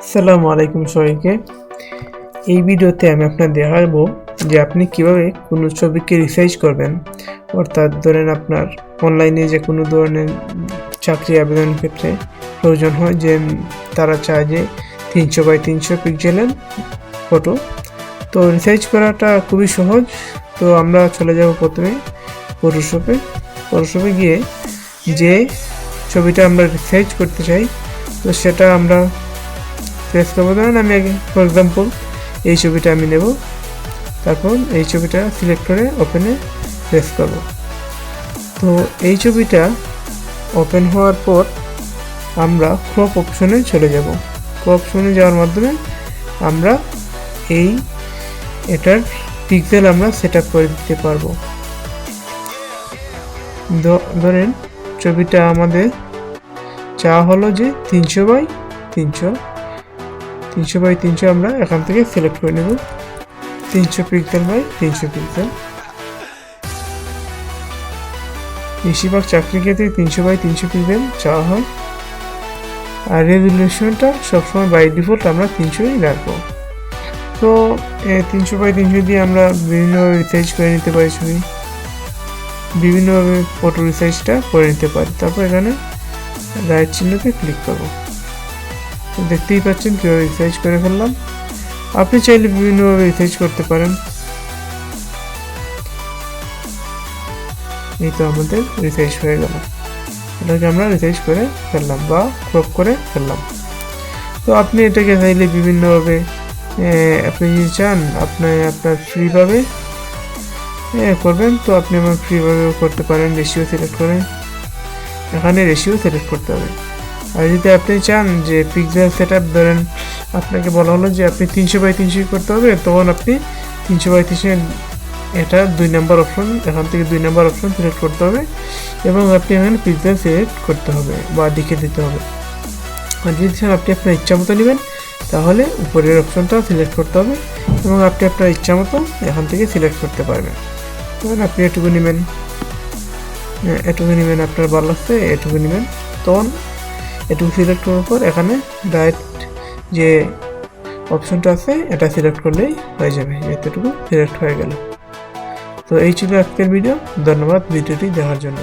আসসালামু আলাইকুম সবাইকে। এই ভিডিওতে আমি আপনাদের দেখাবো যে আপনি কিভাবে কোনো ছবিকে রিসাইজ করবেন। অর্থাৎ ধরেন আপনার অনলাইনে যে কোনো ধরনের চাকরি আবেদনের ক্ষেত্রে প্রয়োজন হয় যে তারা চায় যে 300x300 পিক্সেলের ফটো, তো রিসাইজ করাটা খুবই সহজ। তো আমরা চলে যাব প্রথমে ফটোশপে গিয়ে যে ছবিটা আমরা রিসাইজ করতে চাই তো সেটা আমরা প্রেস করবো। ধরেন আমি আগে ফর এক্সাম্পল এই ছবিটা আমি নেব, তারপর এই ছবিটা সিলেক্ট করে ওপেনে প্রেস করব। তো এই ছবিটা ওপেন হওয়ার পর আমরা ক্রপ অপশনে চলে যাব। ক্রপ অপশনে যাওয়ার মাধ্যমে আমরা এটার পিক্সেল আমরা সেট আপ করে দিতে পারবো। ধরেন ছবিটা আমাদের চাওয়া হলো যে 300x300 আমরা এখান থেকে সিলেক্ট করে নেব 300 পিক্সেল বাই 300 পিক্সেল। বেশিরভাগ চাকরির ক্ষেত্রে 300x300 পিক্সেল চাওয়া হয়, আর রেজুলেশনটা সবসময় বাই ডিফল্ট আমরা 300ই রাখবো। তো 300x300 দিয়ে আমরা বিভিন্নভাবে রিসাইজ করে নিতে পারি ছবি, বিভিন্নভাবে ফটো রিসাইজটা করে নিতে পারি। তারপর এখানে রাইট চিহ্নতে ক্লিক করব। দেখতেই পাচ্ছেন কীভাবে রিসাইজ করে ফেললাম। আপনি চাইলে বিভিন্নভাবে রিসাইজ করতে পারেন। এই তো আমাদের রিসাইজ হয়ে গেল, এটাকে আমরা রিসাইজ করে ফেললাম বা ক্রপ করে ফেললাম। তো আপনি এটাকে চাইলে বিভিন্নভাবে আপনি যদি চান আপনার ফ্রিভাবে করবেন, তো আপনি আমার ফ্রিভাবেও করতে পারেন। রেশিও সিলেক্ট করে এখানে রেশিও সিলেক্ট করতে হবে। আর যদি আপনি চান যে পিক্সেল সেট আপ, ধরেন আপনাকে বলা হলো যে আপনি 300x300 করতে হবে, তখন আপনি 300x300 এটা 2 নম্বর অপশন, এখান থেকে 2 নম্বর অপশন সিলেক্ট করতে হবে এবং আপনি এখানে পিক্সেল সিলেক্ট করতে হবে বা লিখে দিতে হবে। আর যদি চান আপনি আপনার ইচ্ছা মতো নেবেন তাহলে উপরের অপশনটা সিলেক্ট করতে হবে এবং আপনি আপনার ইচ্ছা মতো এখান থেকে সিলেক্ট করতে পারবেন। তখন আপনি এটুকু নেবেন, আপনার ভালো লাগছে এটুকু নেবেন। তখন এটুকু সিলেক্ট করার পর এখানে রাইট যে অপশনটা আছে এটা সিলেক্ট করলেই হয়ে যাবে। এতটুকু সিলেক্ট হয়ে গেল। তো এই ছিল আজকের ভিডিও। ধন্যবাদ ভিডিওটি দেখার জন্য।